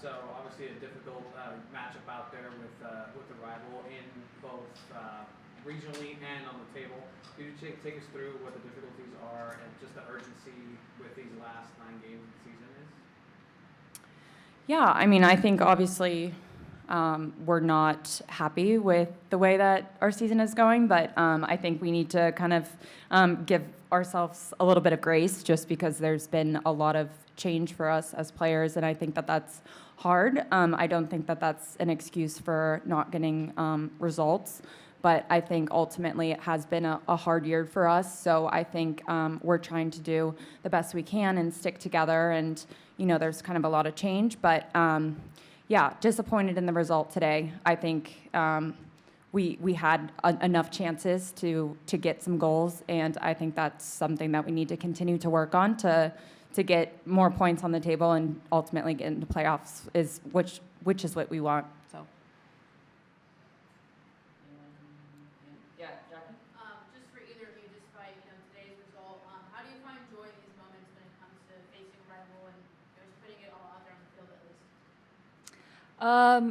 So obviously a difficult matchup out there with the rival in both regionally and on the table. Could you take us through what the difficulties are and just the urgency with these last 9 games of the season is? Yeah, I mean, I think obviously we're not happy with the way that our season is going, but I think we need to kind of give ourselves a little bit of grace just because there's been a lot of change for us as players, and I think that that's hard. I don't think that that's an excuse for not getting results, but I think ultimately it has been a hard year for us, so I think we're trying to do the best we can and stick together, and there's kind of a lot of change, but yeah, disappointed in the result today. I think we had enough chances to get some goals, and I think that's something that we need to continue to work on to get more points on the table and ultimately get into playoffs, which is what we want. So. Yeah, Jackie? Just for either of you, despite today's result, how do you find joy in these moments when it comes to facing a rival and just putting it all out there on the field at least?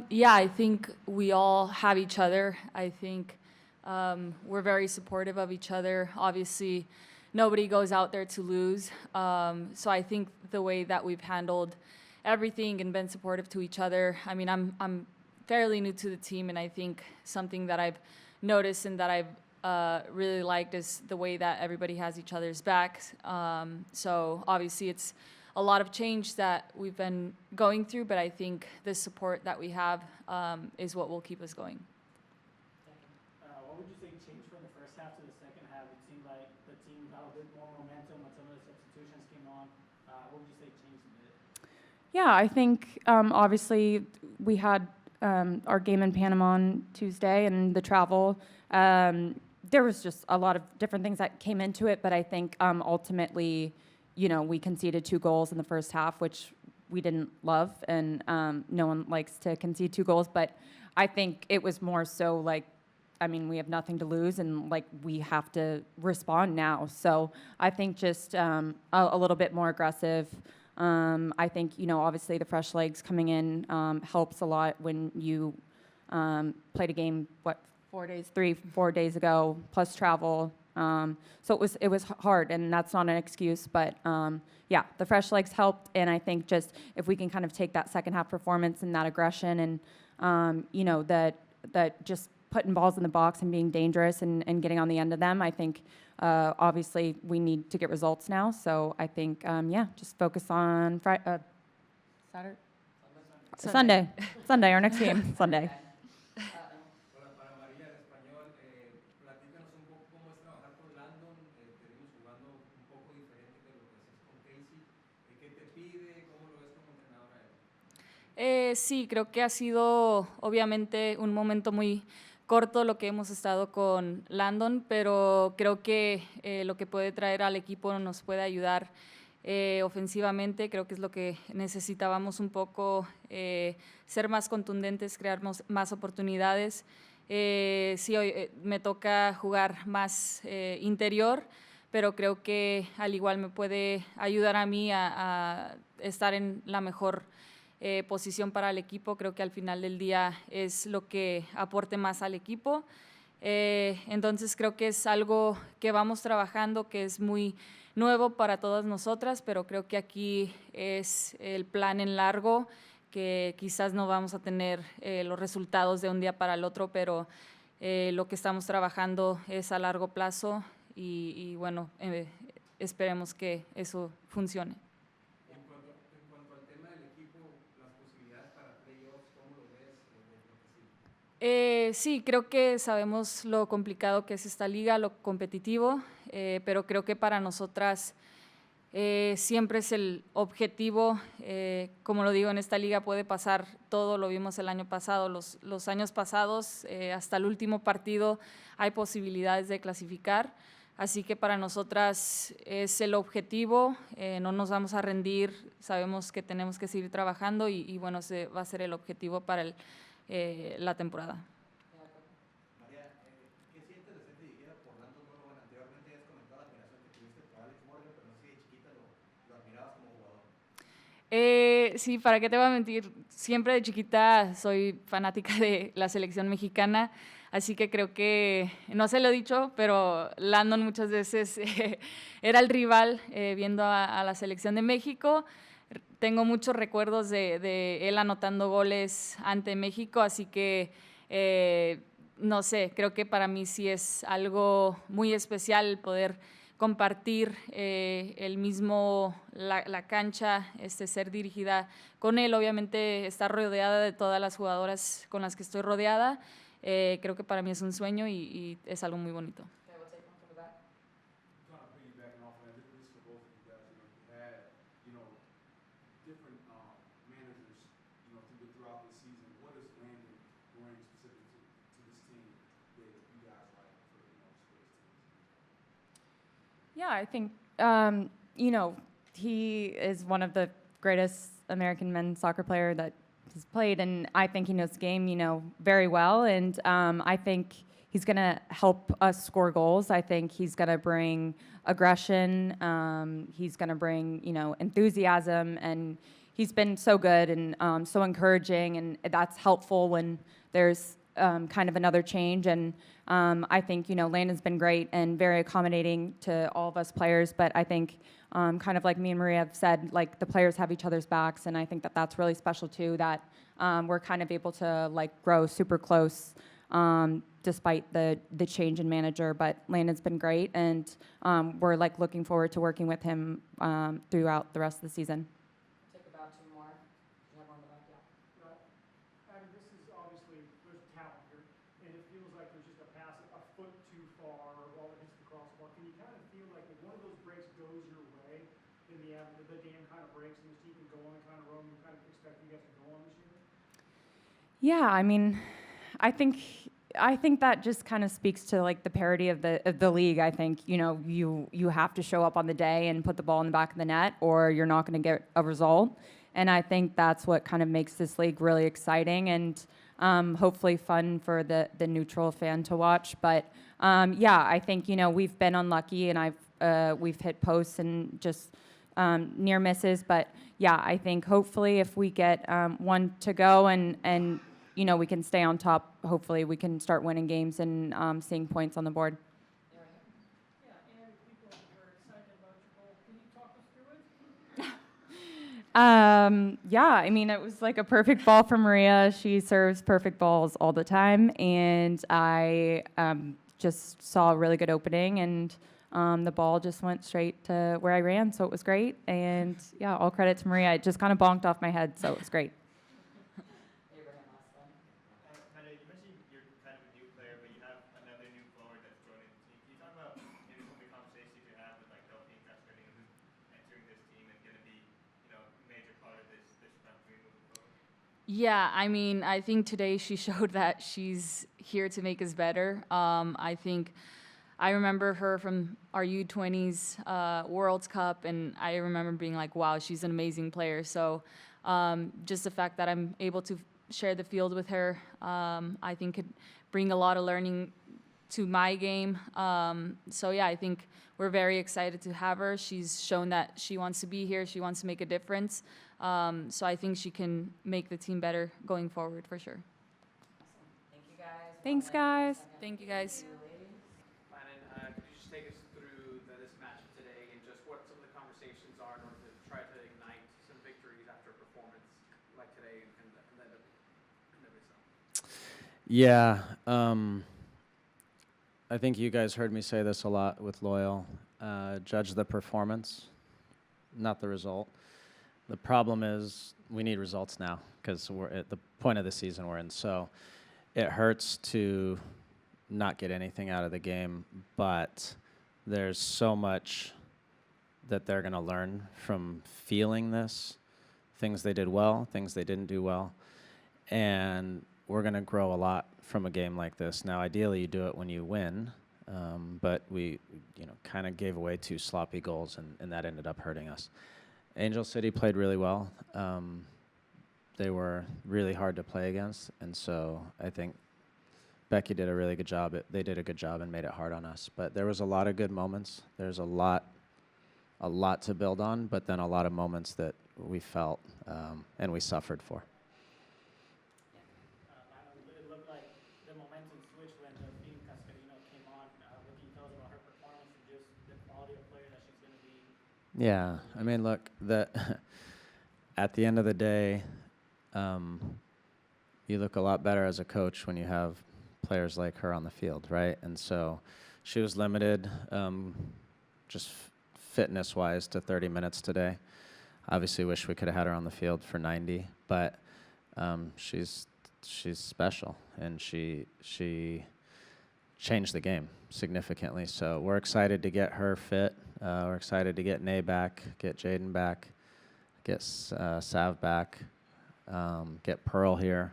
Yeah, I think we all have each other. I think we're very supportive of each other. Obviously, nobody goes out there to lose. So I think the way that we've handled everything and been supportive to each other. I mean, I'm fairly new to the team, and I think something that I've noticed and that I've really liked is the way that everybody has each other's backs. So obviously, it's a lot of change that we've been going through, but I think the support that we have is what will keep us going. What would you say changed from the first half to the second half? It seemed like the team got a bit more momentum when some of the substitutions came on. What would you say changed a bit? Yeah, I think obviously we had our game in Panama on Tuesday and the travel. There was just a lot of different things that came into it, but I think ultimately, we conceded 2 goals in the first half, which we didn't love, and no one likes to concede 2 goals, but I think it was more so we have nothing to lose, and we have to respond now. So I think just a little bit more aggressive. I think, obviously the fresh legs coming in helps a lot when you played a game, 4 days ago, plus travel. So it was hard, and that's not an excuse, but yeah, the fresh legs helped, and I think just if we can kind of take that second half performance and that aggression and, that just putting balls in the box and being dangerous and getting on the end of them, I think obviously we need to get results now. So I think, just focus on Saturday? Sunday, our next game, Sunday. Hola, para María en español, platícanos un poco cómo es trabajar con Landon. Te vimos jugando un poco diferente de lo que hacías con Casey. ¿Qué te pide? ¿Cómo lo ves como entrenador a él? Sí, creo que ha sido obviamente un momento muy corto lo que hemos estado con Landon, pero creo que lo que puede traer al equipo nos puede ayudar ofensivamente. Creo que es lo que necesitábamos un poco, ser más contundentes, crear más oportunidades. Sí, hoy me toca jugar más interior, pero creo que al igual me puede ayudar a mí a estar en la mejor posición para el equipo. Creo que al final del día es lo que aporte más al equipo. Entonces creo que es algo que vamos trabajando, que es muy nuevo para todas nosotras, pero creo que aquí es el plan en largo, que quizás no vamos a tener los resultados de un día para el otro, pero lo que estamos trabajando es a largo plazo y bueno, esperemos que eso funcione. En cuanto al tema del equipo, las posibilidades para playoffs, ¿cómo lo ves lo que sigue? Sí, creo que sabemos lo complicado que es esta liga, lo competitivo, pero creo que para nosotras siempre es el objetivo. Como lo digo, en esta liga puede pasar todo, lo vimos el año pasado, los años pasados, hasta el último partido hay posibilidades de clasificar. Así que para nosotras es el objetivo, no nos vamos a rendir, sabemos que tenemos que seguir trabajando y bueno, ese va a ser el objetivo para la temporada. María, ¿qué sientes de ser dirigida por Landon Donovan? Anteriormente has comentado la admiración que tuviste por Alex Morgan, pero no sé si de chiquita lo admirabas como jugador. Sí, ¿para qué te voy a mentir? Siempre de chiquita soy fanática de la selección mexicana, así que creo que, no se lo he dicho, pero Landon muchas veces era el rival viendo a la selección de México. Tengo muchos recuerdos de él anotando goles ante México, así que no sé, creo que para mí sí es algo muy especial el poder compartir la cancha, ser dirigida con él, obviamente estar rodeada de todas las jugadoras con las que estoy rodeada, creo que para mí es un sueño y es algo muy bonito. Kind of piggybacking off of that, this is for both of you guys. You had, different managers, throughout the season. What does Landon bring specific to this team that you guys like for this team? Yeah, I think, he is one of the greatest American men's soccer player that has played, and I think he knows the game, very well. And I think he's going to help us score goals. I think he's going to bring aggression. He's going to bring, enthusiasm. And he's been so good and so encouraging, and that's helpful when there's kind of another change. And I think, Landon's been great and very accommodating to all of us players. But I think, kind of like me and Maria have said, like the players have each other's backs, and I think that that's really special too. That we're kind of able to grow super close despite the change in manager. But Landon's been great, and we're looking forward to working with him throughout the rest of the season. Take about two more. You have one in the back, yeah. This is obviously, there's talent here, and it feels like there's just a pass a foot too far, or a ball that hits the crossbar. Can you kind of feel like if one of those breaks goes your way, in the end, the dam kind of breaks and this team can go on and kind of roam, you kind of expect you guys to go on this year? Yeah, I mean, I think that just kind of speaks to the parity of the league. I think you have to show up on the day and put the ball in the back of the net, or you're not going to get a result. And I think that's what kind of makes this league really exciting and hopefully fun for the neutral fan to watch. But yeah, I think we've been unlucky, and we've hit posts and just near misses. But yeah, I think hopefully if we get one to go and we can stay on top, hopefully we can start winning games and seeing points on the board. Yeah, and people were excited about your goal. Can you talk us through it? Yeah, I mean, it was like a perfect ball from Maria. She serves perfect balls all the time, and I just saw a really good opening, and the ball just went straight to where I ran, so it was great. And yeah, all credit to Maria. It just kind of bonked off my head, so it was great. María, you mentioned you're kind of a new player, but you have another new forward that's joining the team. Can you talk about maybe some of the conversations you had with Dahlkemper who's entering this team and going to be, a major part of this front three moving forward? Yeah, I mean, I think today she showed that she's here to make us better. I think I remember her from our U20s World Cup, and I remember being like, wow, she's an amazing player. So just the fact that I'm able to share the field with her, I think could bring a lot of learning to my game. So yeah, I think we're very excited to have her. She's shown that she wants to be here. She wants to make a difference. So I think she can make the team better going forward for sure. Thank you, guys. Thanks, guys. Thank you, guys. Landon, could you just take us through this matchup today and just what some of the conversations are in order to try to ignite some victories after a performance like today and the result? Yeah, I think you guys heard me say this a lot with Loyal. Judge the performance, not the result. The problem is we need results now because we're at the point of the season we're in. So it hurts to not get anything out of the game, but there's so much that they're going to learn from feeling this, things they did well, things they didn't do well, and we're going to grow a lot from a game like this. Now, ideally, you do it when you win, but we kind of gave away 2 sloppy goals, and that ended up hurting us. Angel City played really well. They were really hard to play against, and so I think Becky did a really good job. They did a good job and made it hard on us. But there was a lot of good moments. There's a lot to build on, but then a lot of moments that we felt and we suffered for. It looked like the momentum switched when Delphine Cascarino came on. What can you tell us about her performance and just the quality of player that she's going to be? Yeah, I mean, look, at the end of the day, you look a lot better as a coach when you have players like her on the field, right? And so she was limited just fitness-wise to 30 minutes today. Obviously, wish we could have had her on the field for 90, but she's special, and she changed the game significantly. So we're excited to get her fit. We're excited to get Nay back, get Jaden back, get Sav back, get Pearl here,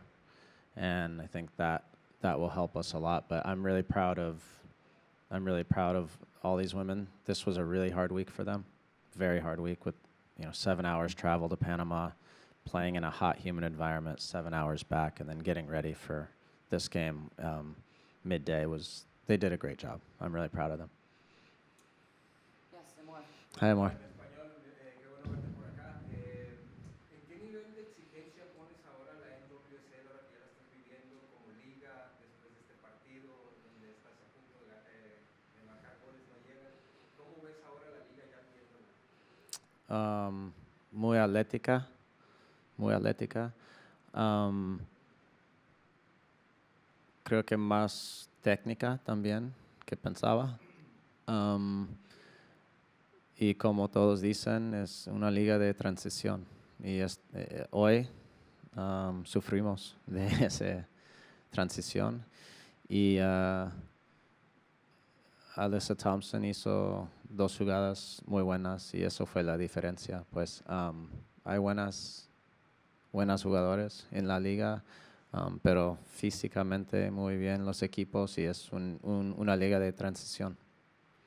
and I think that will help us a lot. But I'm really proud of all these women. This was a really hard week for them, very hard week with 7 hours travel to Panama, playing in a hot, humid environment, 7 hours back, and then getting ready for this game midday they did a great job. I'm really proud of them. Yes, and more. Hi, Amor. En español, qué bueno verte por acá. ¿En qué nivel de exigencia pones ahora la NWSL, ahora que ya la estás viviendo como liga, después de este partido, donde estás a punto de marcar goles, no llegan? ¿Cómo ves ahora la liga ya viéndola? Muy atlética, muy atlética. Creo que más técnica también que pensaba. Y como todos dicen, es una liga de transición. Y hoy sufrimos de esa transición. Y Alyssa Thompson hizo 2 jugadas muy buenas y eso fue la diferencia. Pues hay buenas jugadores en la liga, pero físicamente muy bien los equipos y es una liga de transición.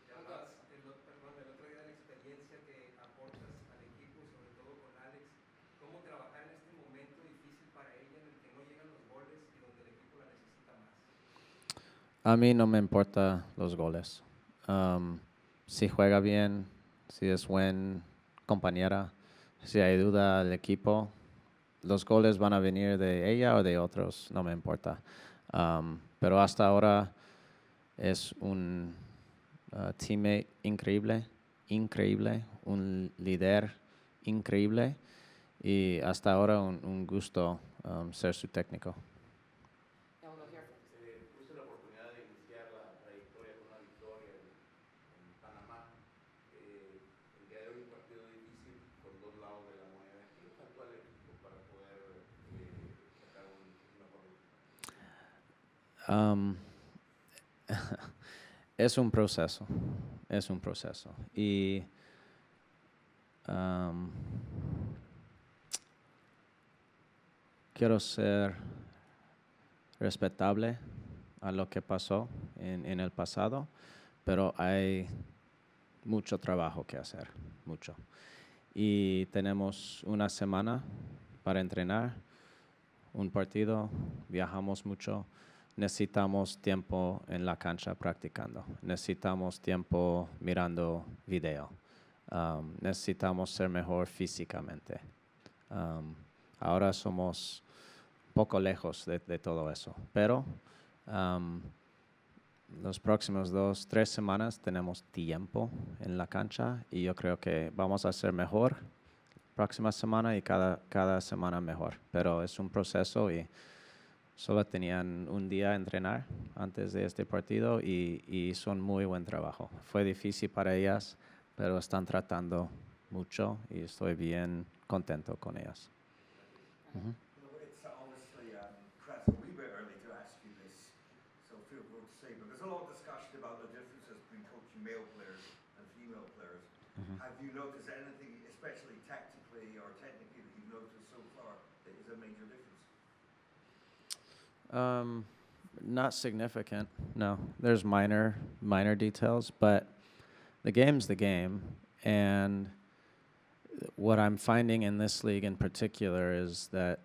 El otro día de la experiencia que aportas al equipo, sobre todo con Alex, ¿cómo trabajar en este momento difícil para ella en el que no llegan los goles y donde el equipo la necesita más? A mí no me importa los goles. Si juega bien, si es buen compañera, si ayuda al equipo, los goles van a venir de ella o de otros, no me importa. Pero hasta ahora es un teammate increíble, un líder increíble y hasta ahora un gusto ser su técnico. Tuviste la oportunidad de iniciar la trayectoria con una victoria en Panamá. El día de hoy un partido difícil con 2 lados de la moneda. ¿Qué le faltó al equipo para poder sacar un mejor resultado? Es un proceso. Y quiero ser respetable a lo que pasó en el pasado, pero hay mucho trabajo que hacer, mucho. Y tenemos una semana para entrenar, un partido, viajamos mucho. Necesitamos tiempo en la cancha practicando. Necesitamos tiempo mirando video. Necesitamos ser mejor físicamente. Ahora somos un poco lejos de todo eso. Pero los próximos 2-3 semanas tenemos tiempo en la cancha y yo creo que vamos a ser mejor próxima semana y cada semana mejor. Pero es un proceso y solo tenían un día a entrenar antes de este partido y hizo un muy buen trabajo. Fue difícil para ellas, pero están tratando mucho y estoy bien contento con ellas. Uh-huh. It's obviously perhaps a wee bit early to ask you this, so feel free to say, but there's a lot of discussion about the differences between coaching male players and female players. Mm-hmm. Have you noticed anything, especially tactically or technically, that you've noticed so far that is a major difference? Not significant, no. There's minor details, but the game's the game. And what I'm finding in this league in particular is that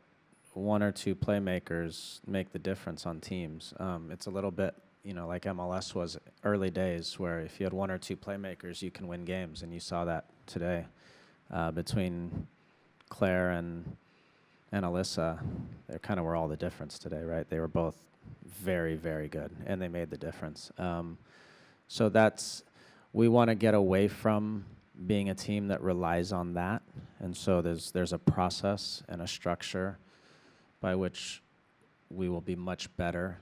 1 or 2 playmakers make the difference on teams. It's a little bit, like MLS was early days, where if you had 1 or 2 playmakers, you can win games. And you saw that today between Claire and Alyssa, they kind of were all the difference today, right? They were both very, very good, and they made the difference. So we want to get away from being a team that relies on that, and so there's a process and a structure by which we will be much better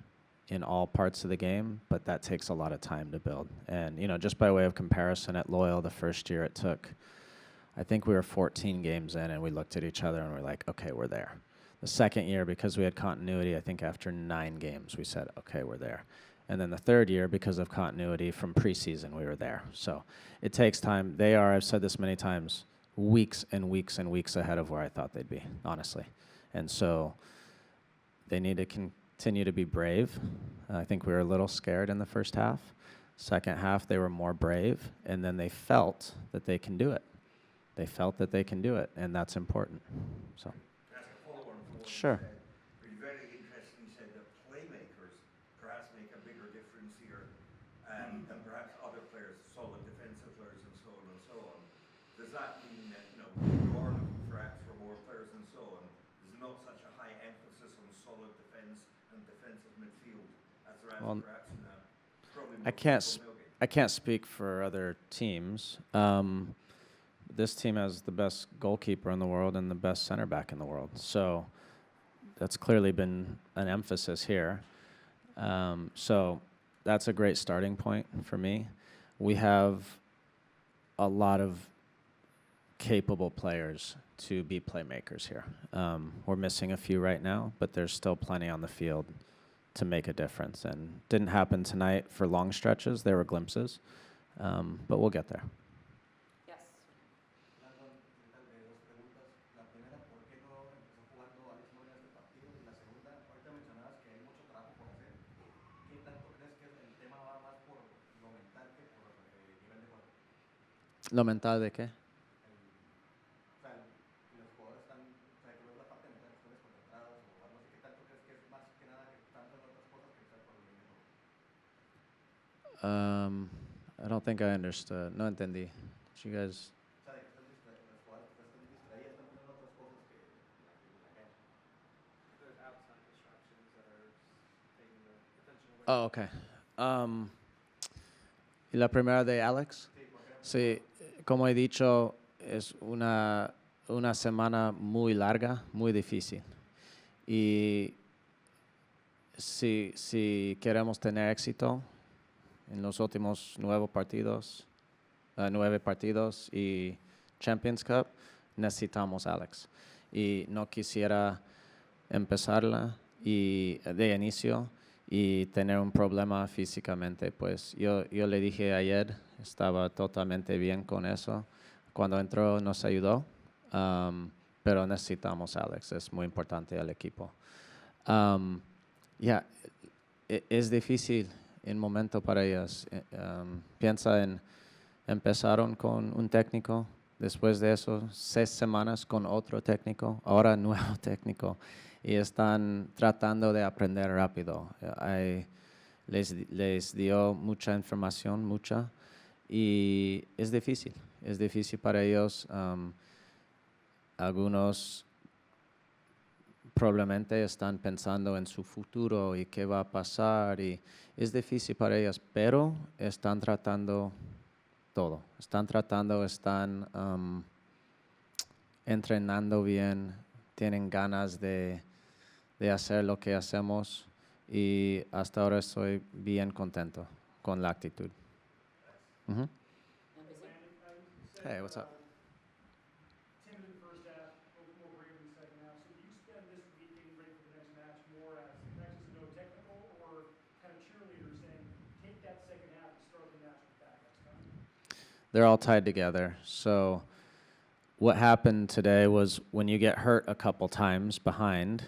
in all parts of the game, but that takes a lot of time to build. And, just by way of comparison, at Loyal, the first year it took, I think we were 14 games in, and we looked at each other and we're like, okay, we're there. The second year, because we had continuity, I think after 9 games, we said, okay, we're there. And then the third year, because of continuity from preseason, we were there. So it takes time. They are, I've said this many times, weeks and weeks and weeks ahead of where I thought they'd be, honestly. And so they need to continue to be brave. I think we were a little scared in the first half. Second half, they were more brave, and then they felt that they can do it. They felt that they can do it, and that's important. So. Can I ask a follow-on from what Sure. you said? You very interestingly said that playmakers perhaps make a bigger difference here, and perhaps other players, solid defensive players, and so on and so on. Does that mean that you are looking perhaps for more players and so on? There's not such a high emphasis on solid defense and defensive midfield as there is perhaps in a probably more physical game? I can't speak for other teams. This team has the best goalkeeper in the world and the best center back in the world. So that's clearly been an emphasis here. So that's a great starting point for me. We have a lot of capable players to be playmakers here. We're missing a few right now, but there's still plenty on the field to make a difference. And didn't happen tonight for long stretches. There were glimpses, but we'll get there. Landon, tal vez dos preguntas. La primera, ¿por qué no empezó jugando Alex Moreno en este partido? Y la segunda, ahorita mencionabas que hay mucho trabajo por hacer. ¿Qué tanto crees que el tema va más por lo mental que por nivel de juego? ¿Lo mental de qué? Los jugadores están, que no es la parte mental, que están desconcentrados o algo así. ¿Qué tanto crees que es más que nada que tanto en otras cosas que por el nivel de juego? I don't think I understood. No entendí. Did you guys? There's outside distractions that are taking the attention away. Oh, okay. ¿Y la primera de Alex? Sí, como he dicho, es una semana muy larga, muy difícil. Y si queremos tener éxito en los últimos 9 partidos y Champions Cup, necesitamos a Alex. Y no quisiera empezarla de inicio y tener un problema físicamente. Pues yo le dije ayer, estaba totalmente bien con eso. Cuando entró nos ayudó, pero necesitamos a Alex, es muy importante al equipo. Es difícil en momento para ellas. Piensa en, empezaron con un técnico, después de eso 6 semanas con otro técnico, ahora nuevo técnico, y están tratando de aprender rápido. Les dio mucha información, y es difícil para ellos. Algunos probablemente están pensando en su futuro y qué va a pasar, y es difícil para ellas, pero están tratando todo. Están entrenando bien, tienen ganas de hacer lo que hacemos, y hasta ahora estoy bien contento con la actitud. Mm-hmm. Hey, what's up? Timid in the first half, a little more brave in the second half. So do you spend this week getting ready for the next match more as X's no technical, or kind of cheerleader saying, take that second half and start the match with that next time? They're all tied together. So what happened today was when you get hurt a couple times behind,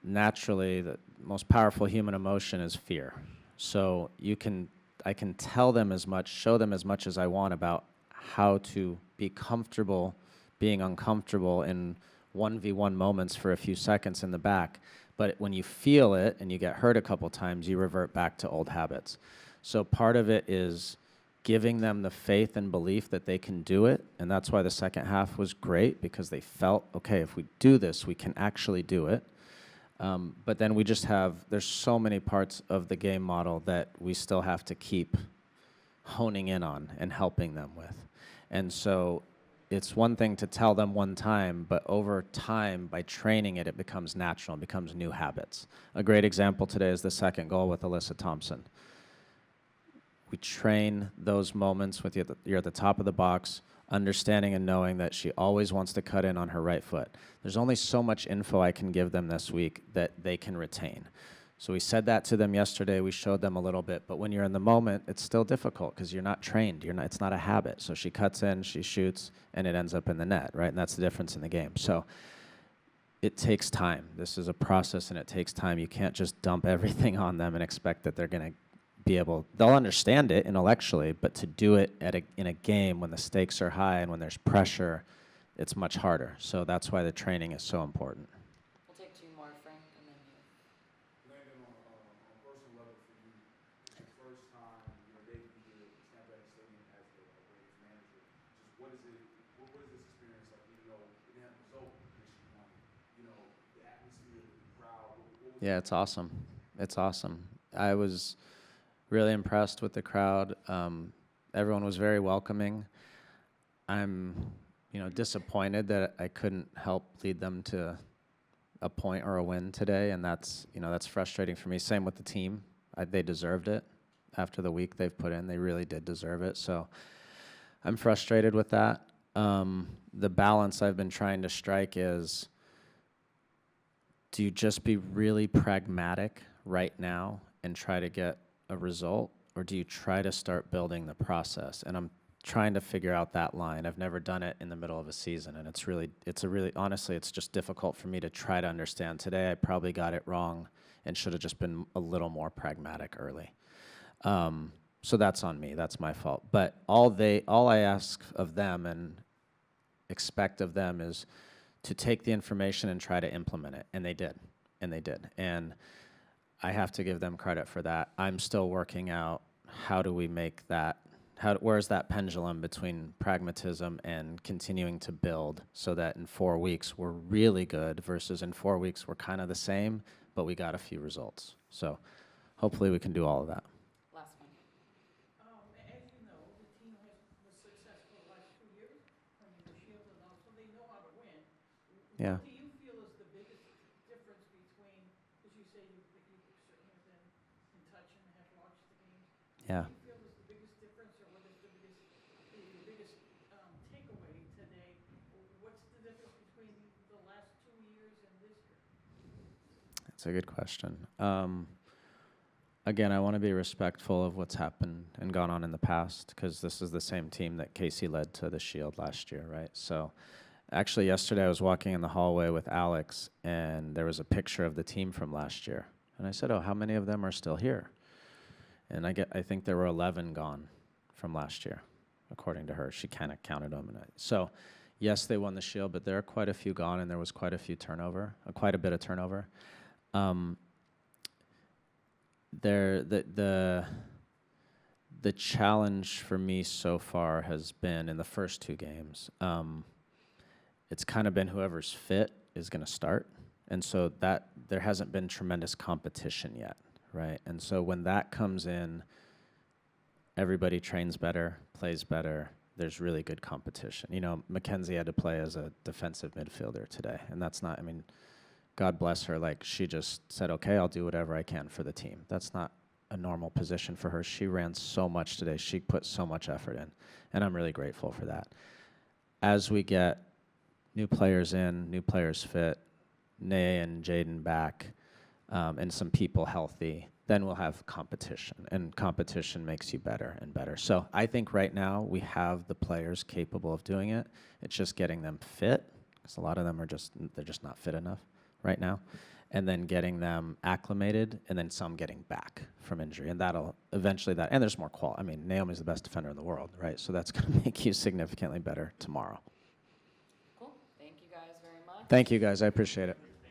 naturally the most powerful human emotion is fear. So I can tell them as much, show them as much as I want about how to be comfortable being uncomfortable in 1v1 moments for a few seconds in the back. But when you feel it and you get hurt a couple times, you revert back to old habits. So part of it is giving them the faith and belief that they can do it. And that's why the second half was great, because they felt, okay, if we do this, we can actually do it. But then we just there's so many parts of the game model that we still have to keep honing in on and helping them with. And so it's one thing to tell them one time, but over time, by training it, it becomes natural, it becomes new habits. A great example today is the second goal with Alyssa Thompson. We train those moments with you're at the top of the box, understanding and knowing that she always wants to cut in on her right foot. There's only so much info I can give them this week that they can retain. So we said that to them yesterday. We showed them a little bit. But when you're in the moment, it's still difficult because you're not trained. It's not a habit. So she cuts in, she shoots, and it ends up in the net, right? And that's the difference in the game. So it takes time. This is a process, and it takes time. You can't just dump everything on them and expect that they're going to be able, they'll understand it intellectually, but to do it in a game when the stakes are high and when there's pressure, it's much harder. So that's why the training is so important. We'll take two more, Frank, and then you. Landon, on a personal level for you, it's the first time they be here at Tampa Bay Stadium as the Raiders manager. Just what is this experience like? Even though it didn't have a result Michigan won, the atmosphere, the crowd. Yeah, it's awesome. It's awesome. I was really impressed with the crowd. Everyone was very welcoming. I'm, disappointed that I couldn't help lead them to a point or a win today, and that's frustrating for me. Same with the team. They deserved it after the week they've put in. They really did deserve it. So I'm frustrated with that. The balance I've been trying to strike is, do you just be really pragmatic right now and try to get a result, or do you try to start building the process? And I'm trying to figure out that line. I've never done it in the middle of a season, and honestly, it's just difficult for me to try to understand. Today, I probably got it wrong and should have just been a little more pragmatic early. So that's on me. That's my fault. But all I ask of them and expect of them is to take the information and try to implement it, and they did. And I have to give them credit for that. I'm still working out how do we make that, where's that pendulum between pragmatism and continuing to build so that in 4 weeks we're really good versus in 4 weeks we're kind of the same, but we got a few results. So hopefully we can do all of that. Last one. As you know, the team was successful the last 2 years, winning the Shield, and also they know how to win. Yeah. What do you feel is the biggest difference between, as you say, you certainly have been in touch and have watched the games. Yeah. What do you feel is the biggest difference, or what is the biggest takeaway today? What's the difference between the last 2 years and this year? That's a good question. Again, I want to be respectful of what's happened and gone on in the past, because this is the same team that Casey led to the Shield last year, right? So actually yesterday I was walking in the hallway with Alex, and there was a picture of the team from last year. And I said, oh, how many of them are still here? And I think there were 11 gone from last year, according to her. She kind of counted them. So yes, they won the Shield, but there are quite a few gone, and there was quite a bit of turnover. The challenge for me so far has been in the first 2 games. It's kind of been whoever's fit is going to start, and so that there hasn't been tremendous competition yet, right? And so when that comes in, everybody trains better, plays better. There's really good competition. Mackenzie had to play as a defensive midfielder today, and that's not. God bless her, she just said, okay, I'll do whatever I can for the team. That's not a normal position for her. She ran so much today. She put so much effort in, and I'm really grateful for that. As we get new players in, new players fit, Nay and Jaden back, and some people healthy, then we'll have competition, and competition makes you better and better. So I think right now we have the players capable of doing it. It's just getting them fit, because a lot of them they're just not fit enough right now, and then getting them acclimated, and then some getting back from injury, and that'll eventually and there's more quality. Naomi's the best defender in the world, right? So that's going to make you significantly better tomorrow. Cool. Thank you guys very much. Thank you guys, I appreciate it.